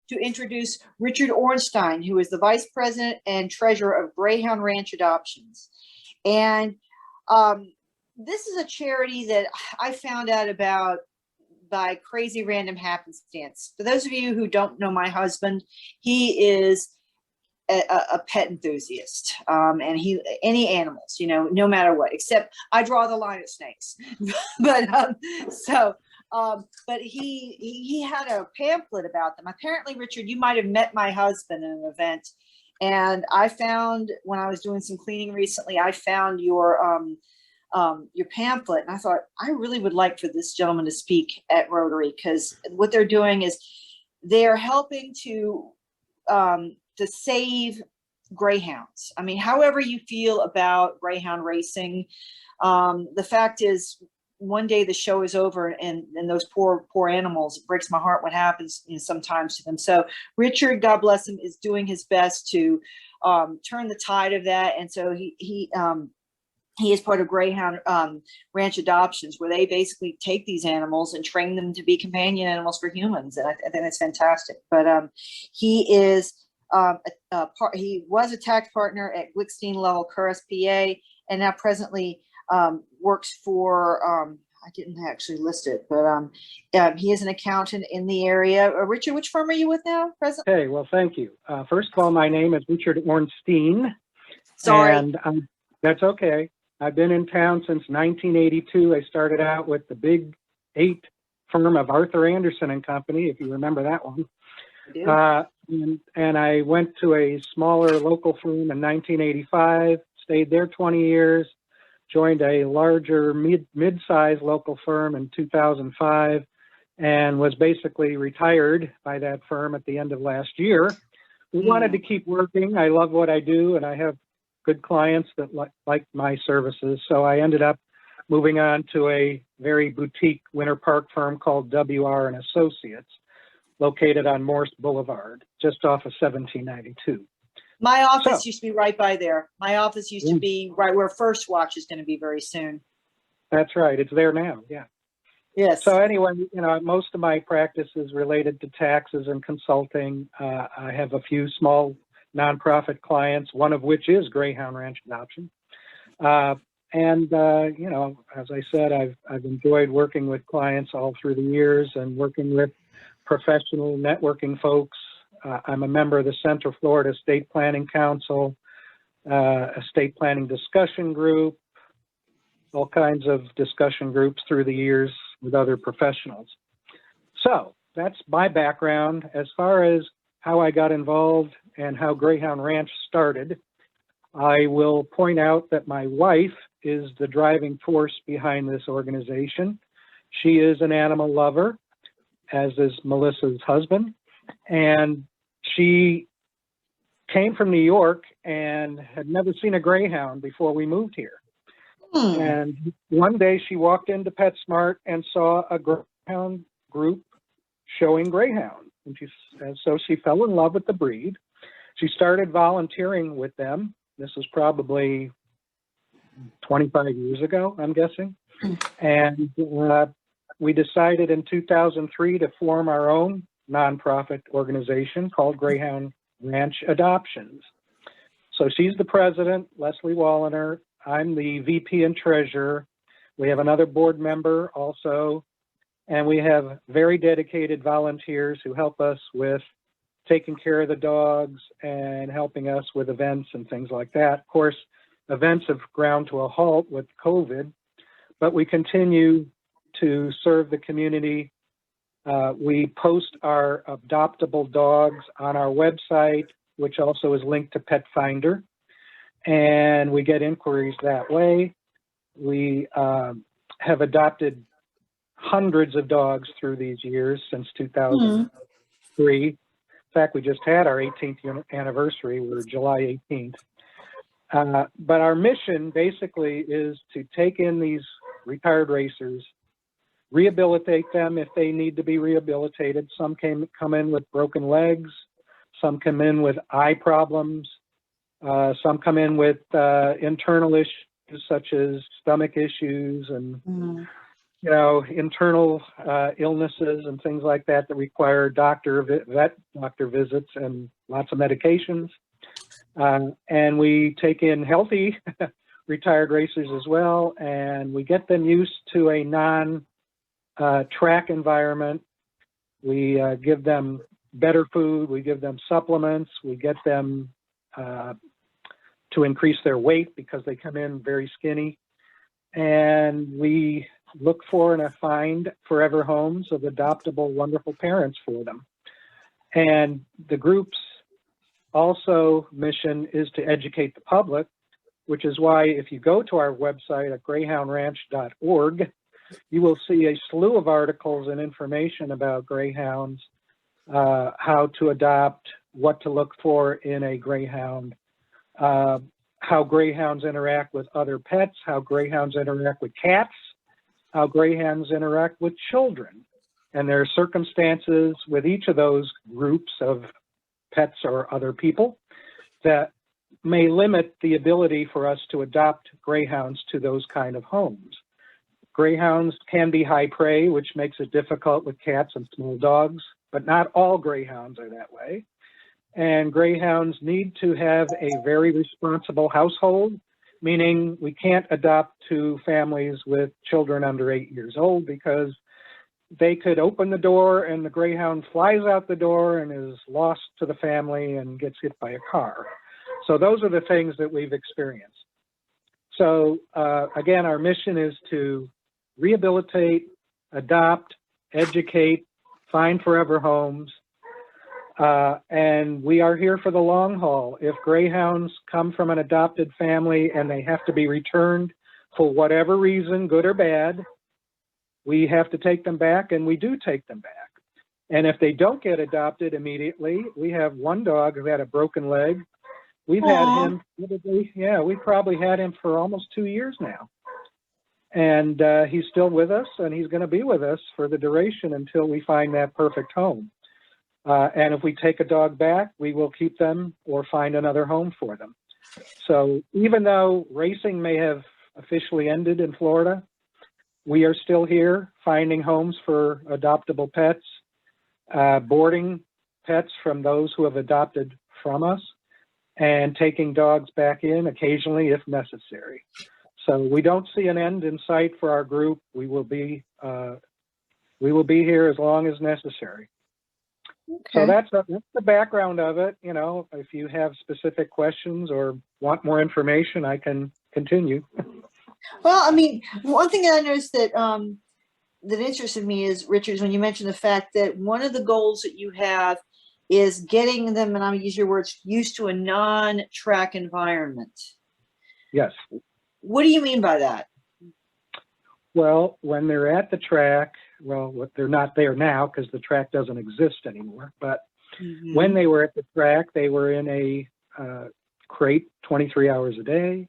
to introduce Richard Ornstein, who is the Vice President and Treasurer of Greyhound Ranch Adoptions. And this is a charity that I found out about by crazy random happenstance. For those of you who don't know my husband, he is a pet enthusiast, and any animals, no matter what, except I draw the line at snakes. But he had a pamphlet about them. Apparently, Richard, you might have met my husband at an event, and I found, when I was doing some cleaning recently, I found your pamphlet, and I thought, I really would like for this gentleman to speak at Rotary, because what they're doing is they're helping to save greyhounds. I mean, however you feel about greyhound racing, the fact is, one day the show is over, and those poor animals, it breaks my heart what happens sometimes to them. So Richard, God bless him, is doing his best to turn the tide of that. And so he is part of Greyhound Ranch Adoptions, where they basically take these animals and train them to be companion animals for humans. And I think that's fantastic. But he is he was a tax partner at Glickstein Laval Carris, PA, and now presently works for, I didn't actually list it, but he is an accountant in the area. Richard, which firm are you with now, presently? Okay, well, thank you. First of all, my name is Richard Ornstein. Sorry. And that's okay. I've been in town since 1982. I started out with the Big 8 firm of Arthur Anderson and Company, if you remember that one. I do. And I went to a smaller local firm in 1985, stayed there 20 years, joined a larger mid-sized local firm in 2005, and was basically retired by that firm at the end of last year. We wanted to keep working. I love what I do, and I have good clients that like my services. So I ended up moving on to a very boutique Winter Park firm called WR and Associates, located on Morse Boulevard, just off of 1792. My office used to be right by there. My office used to be right where First Watch is going to be very soon. That's right. It's there now. Yeah. Yes. So anyway, most of my practice is related to taxes and consulting. I have a few small nonprofit clients, one of which is Greyhound Ranch Adoption. As I said, I've enjoyed working with clients all through the years and working with professional networking folks. I'm a member of the Central Florida State Planning Council, a state planning discussion group, all kinds of discussion groups through the years with other professionals. So that's my background. As far as how I got involved and how Greyhound Ranch started, I will point out that my wife is the driving force behind this organization. She is an animal lover, as is Melissa's husband, and she came from New York and had never seen a greyhound before we moved here. And one day she walked into PetSmart and saw a greyhound group showing greyhound, and so she fell in love with the breed. She started volunteering with them. This was probably 25 years ago, I'm guessing. And we decided in 2003 to form our own nonprofit organization called Greyhound Ranch Adoptions. So she's the president, Leslie Walliner. I'm the VP and treasurer. We have another board member also, and we have very dedicated volunteers who help us with taking care of the dogs and helping us with events and things like that. Of course, events have ground to a halt with COVID, but we continue to serve the community. We post our adoptable dogs on our website, which also is linked to Pet Finder, and we get inquiries that way. We have adopted hundreds of dogs through these years since 2003. In fact, we just had our 18th anniversary. We're July 18th. But our mission basically is to take in these retired racers, rehabilitate them if they need to be rehabilitated. Some come in with broken legs. Some come in with eye problems. Some come in with internal issues such as stomach issues and you know, internal illnesses and things like that that require vet doctor visits and lots of medications. And we take in healthy retired racers as well, and we get them used to a non-track environment. We give them better food, we give them supplements, we get them to increase their weight because they come in very skinny. And we look for and find forever homes of adoptable, wonderful parents for them. And the group's also mission is to educate the public, which is why if you go to our website at greyhoundranch.org, you will see a slew of articles and information about greyhounds, how to adopt, what to look for in a greyhound, how greyhounds interact with other pets, how greyhounds interact with cats, how greyhounds interact with children. And there are circumstances with each of those groups of pets or other people that may limit the ability for us to adopt greyhounds to those kind of homes. Greyhounds can be high prey, which makes it difficult with cats and small dogs, but not all greyhounds are that way. And greyhounds need to have a very responsible household, meaning we can't adopt to families with children under 8 years old because they could open the door and the greyhound flies out the door and is lost to the family and gets hit by a car. So those are the things that we've experienced. So again, our mission is to rehabilitate, adopt, educate, find forever homes, and we are here for the long haul. If greyhounds come from an adopted family and they have to be returned for whatever reason, good or bad, we have to take them back, and we do take them back. And if they don't get adopted immediately, we have one dog who had a broken leg. We've had him, we probably had him for almost 2 years now. And he's still with us, and he's going to be with us for the duration until we find that perfect home. And if we take a dog back, we will keep them or find another home for them. So even though racing may have officially ended in Florida, we are still here finding homes for adoptable pets, boarding pets from those who have adopted from us, and taking dogs back in occasionally if necessary. So we don't see an end in sight for our group. We will be here as long as necessary. Okay. So that's the background of it. You know, if you have specific questions or want more information, I can continue. Well, I mean, one thing that I noticed that that interested me is, Richard, is when you mentioned the fact that one of the goals that you have is getting them, and I'm going to use your words, used to a non-track environment. Yes. What do you mean by that? Well, when they're at the track, well, they're not there now because the track doesn't exist anymore. But when they were at the track, they were in a crate 23 hours a day,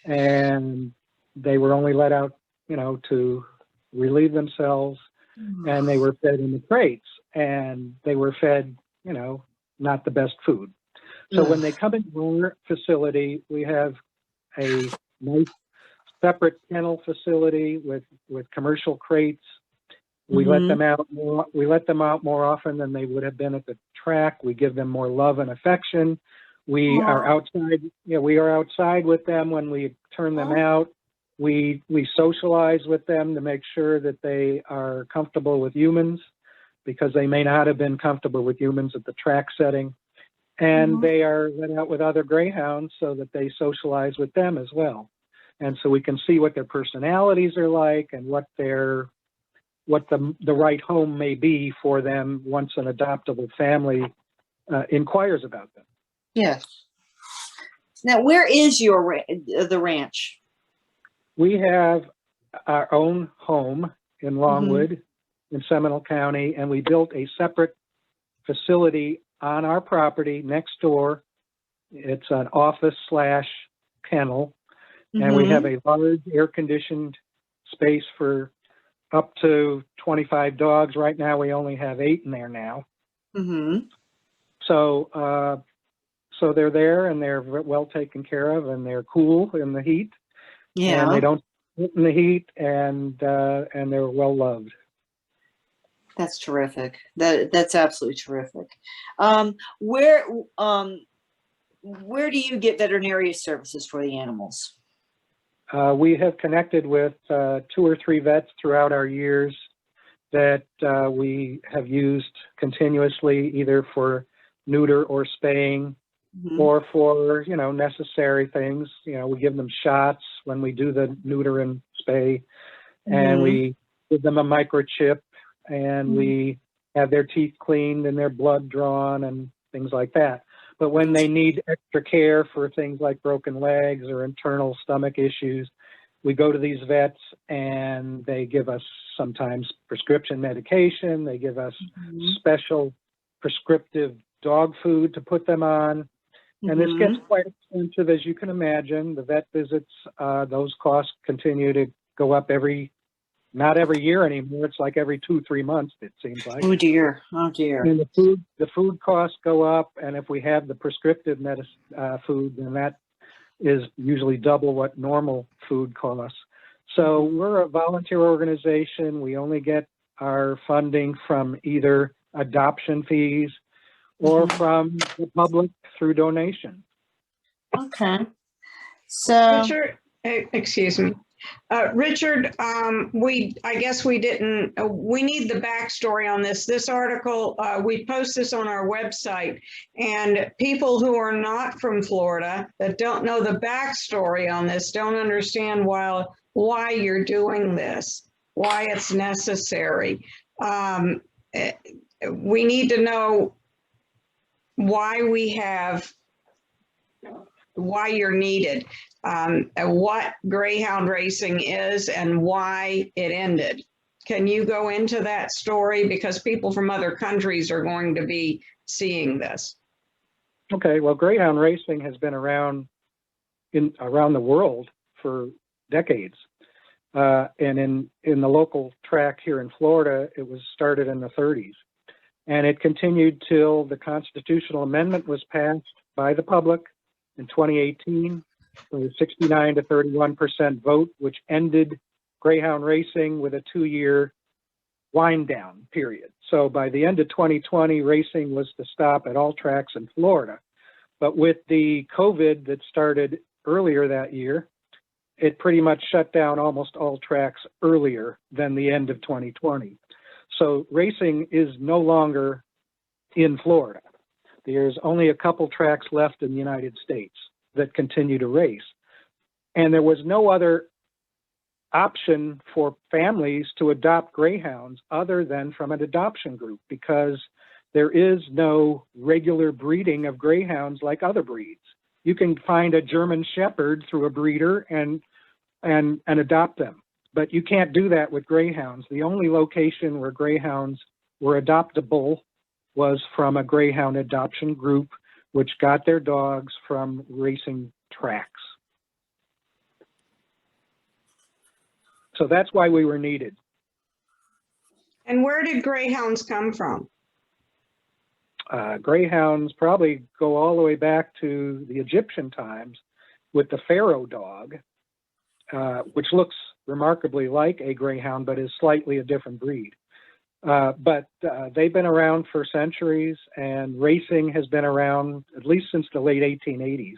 and they were only let out, you know, to relieve themselves, and they were fed in the crates, and they were fed, you know, not the best food. So when they come into our facility, we have a nice separate kennel facility with commercial crates. We let them out more. We let them out more often than they would have been at the track. We give them more love and affection. We are outside. You know, we are outside with them when we turn them out. We socialize with them to make sure that they are comfortable with humans, because they may not have been comfortable with humans at the track setting. And they are let out with other greyhounds so that they socialize with them as well. And so we can see what their personalities are like and what the right home may be for them once an adoptable family inquires about them. Yes. Now, where is the ranch? We have our own home in Longwood in Seminole County, and we built a separate facility on our property next door. It's an office/kennel, and we have a large air-conditioned space for up to 25 dogs. Right now, we only have 8 in there now. So they're there, and they're well taken care of, and they're cool in the heat. Yeah. And in the heat, and they're well loved. That's terrific. That's absolutely terrific. Where do you get veterinary services for the animals? We have connected with 2 or 3 vets throughout our years that we have used continuously, either for neuter or spaying, or for, necessary things. We give them shots when we do the neuter and spay, and we give them a microchip, and we have their teeth cleaned and their blood drawn and things like that. But when they need extra care for things like broken legs or internal stomach issues, we go to these vets and they give us sometimes prescription medication. They give us special prescriptive dog food to put them on. And this gets quite expensive, as you can imagine. The vet visits, those costs continue to go up not every year anymore. It's like every 2-3 months, it seems like. Oh dear. Oh dear. And the food costs go up, and if we have the prescriptive food, then that is usually double what normal food costs. So we're a volunteer organization. We only get our funding from either adoption fees or from the public through donation. Okay. So Richard, excuse me. Richard, I guess we didn't, we need the backstory on this. This article, we post this on our website, and people who are not from Florida that don't know the backstory on this don't understand why you're doing this, why it's necessary. We need to know why you're needed. What Greyhound racing is and why it ended. Can you go into that story? Because people from other countries are going to be seeing this. Okay, well, Greyhound racing has been around the world for decades. And in the local track here in Florida, it was started in the 30s. And it continued till the constitutional amendment was passed by the public in 2018. There was 69 to 31% vote, which ended Greyhound racing with a 2-year wind down period. So by the end of 2020, racing was to stop at all tracks in Florida. But with the COVID that started earlier that year, it pretty much shut down almost all tracks earlier than the end of 2020. So racing is no longer in Florida. There's only a couple tracks left in the United States that continue to race. And there was no other option for families to adopt greyhounds other than from an adoption group, because there is no regular breeding of greyhounds like other breeds. You can find a German Shepherd through a breeder and adopt them, but you can't do that with greyhounds. The only location where greyhounds were adoptable was from a greyhound adoption group, which got their dogs from racing tracks. So that's why we were needed. And where did greyhounds come from? Greyhounds probably go all the way back to the Egyptian times with the pharaoh dog, which looks remarkably like a greyhound, but is slightly a different breed. But they've been around for centuries, and racing has been around at least since the late 1880s.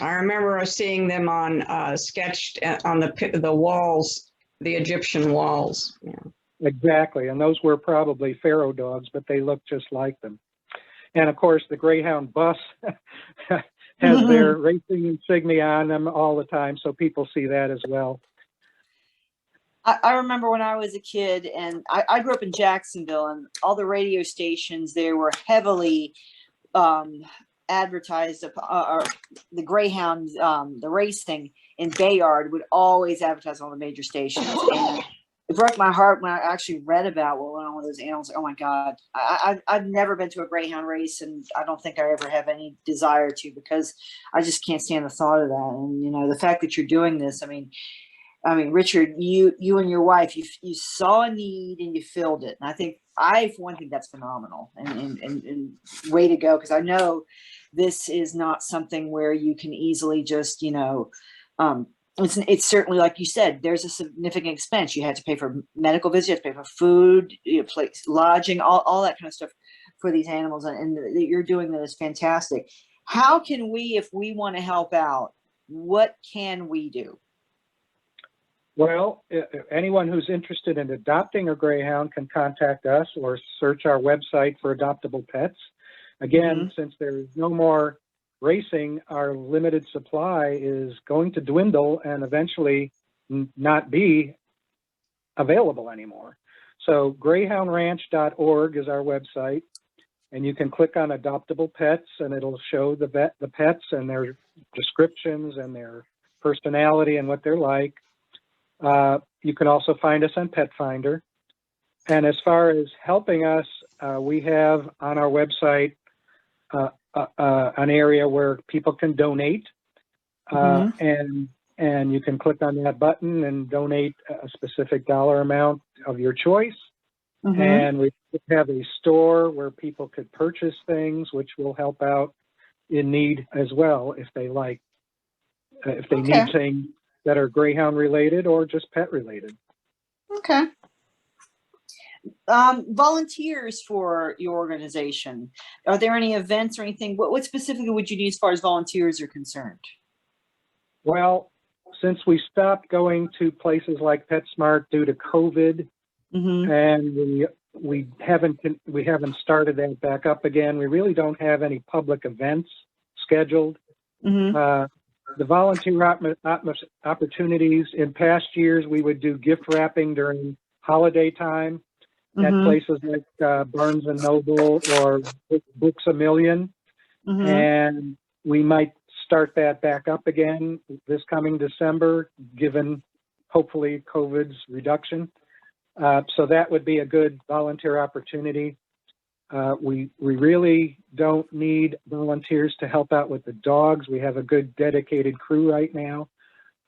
I remember seeing them on sketched on the walls, the Egyptian walls. Yeah. Exactly, and those were probably pharaoh dogs, but they look just like them. And of course, the Greyhound bus has their racing insignia on them all the time, so people see that as well. I remember when I was a kid, and I grew up in Jacksonville, and all the radio stations there were heavily advertised. The Greyhound, the racing in Bayard would always advertise on the major stations. And it broke my heart when I actually read about what went on with those animals. Oh my God. I've never been to a Greyhound race, and I don't think I ever have any desire to, because I just can't stand the thought of that. And, you know, the fact that you're doing this, I mean, Richard, you and your wife, you saw a need and you filled it. And I think, for one thing, that's phenomenal, and way to go. Because I know this is not something where you can easily just, it's certainly, like you said, there's a significant expense. You had to pay for medical visits, you had to pay for food, place, lodging, all that kind of stuff for these animals, and you're doing that is fantastic. How can we, if we want to help out, what can we do? Well, anyone who's interested in adopting a Greyhound can contact us or search our website for adoptable pets. Again, since there is no more racing, our limited supply is going to dwindle and eventually not be available anymore. So greyhoundranch.org is our website, and you can click on adoptable pets and it'll show the pets and their descriptions and their personality and what they're like. You can also find us on Pet Finder. And as far as helping us, we have on our website an area where people can donate, and you can click on that button and donate a specific dollar amount of your choice. And we have a store where people could purchase things, which will help out in need as well if they like, if they need things that are Greyhound related or just pet related. Okay. Volunteers for your organization. Are there any events or anything? What specifically would you need as far as volunteers are concerned? Well, since we stopped going to places like PetSmart due to COVID, and we haven't started that back up again, we really don't have any public events scheduled. The volunteer opportunities in past years, we would do gift wrapping during holiday time at places like Barnes and Noble or Books A Million, and we might start that back up again this coming December, given hopefully COVID's reduction. So that would be a good volunteer opportunity. We really don't need volunteers to help out with the dogs. We have a good dedicated crew right now.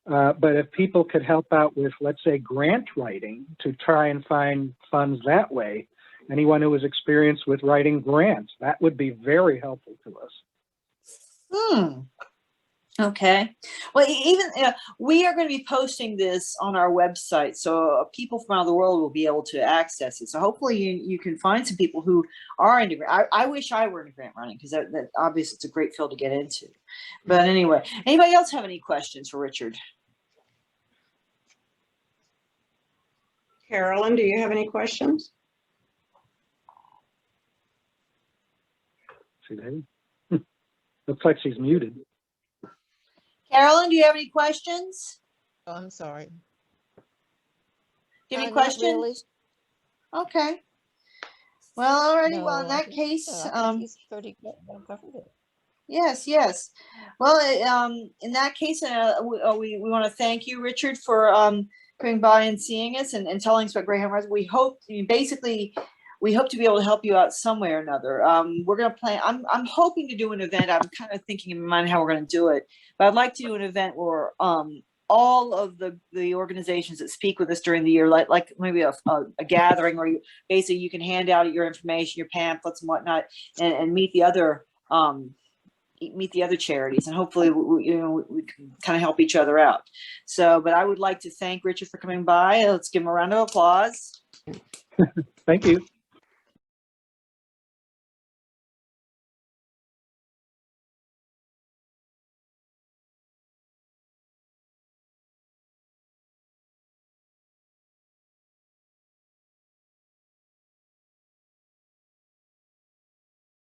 But if people could help out with, let's say, grant writing to try and find funds that way, anyone who is experienced with writing grants, that would be very helpful to us. Okay. Well, even we are going to be posting this on our website, so people from around the world will be able to access it. So hopefully you can find some people who are into grant. I wish I were into grant writing, because that obviously it's a great field to get into. But anyway, anybody else have any questions for Richard? Carolyn, do you have any questions? See there? Looks like she's muted. Carolyn, do you have any questions? Oh, I'm sorry. Do you have any Not questions? really. Okay. Well, alrighty. No, Well, in I that think, case, I think he's pretty good. I've covered it. yes. Well, in that case, we want to thank you, Richard, for coming by and seeing us and telling us about Greyhound Ranch. We hope, basically, we hope to be able to help you out some way or another. We're going to plan. I'm hoping to do an event. I'm kind of thinking in my mind how we're going to do it, but I'd like to do an event where all of the organizations that speak with us during the year, like maybe a gathering where you can hand out your information, your pamphlets and whatnot, and meet the other charities, and hopefully we can kind of help each other out. So, but I would like to thank Richard for coming by. Let's give him a round of applause. Thank you.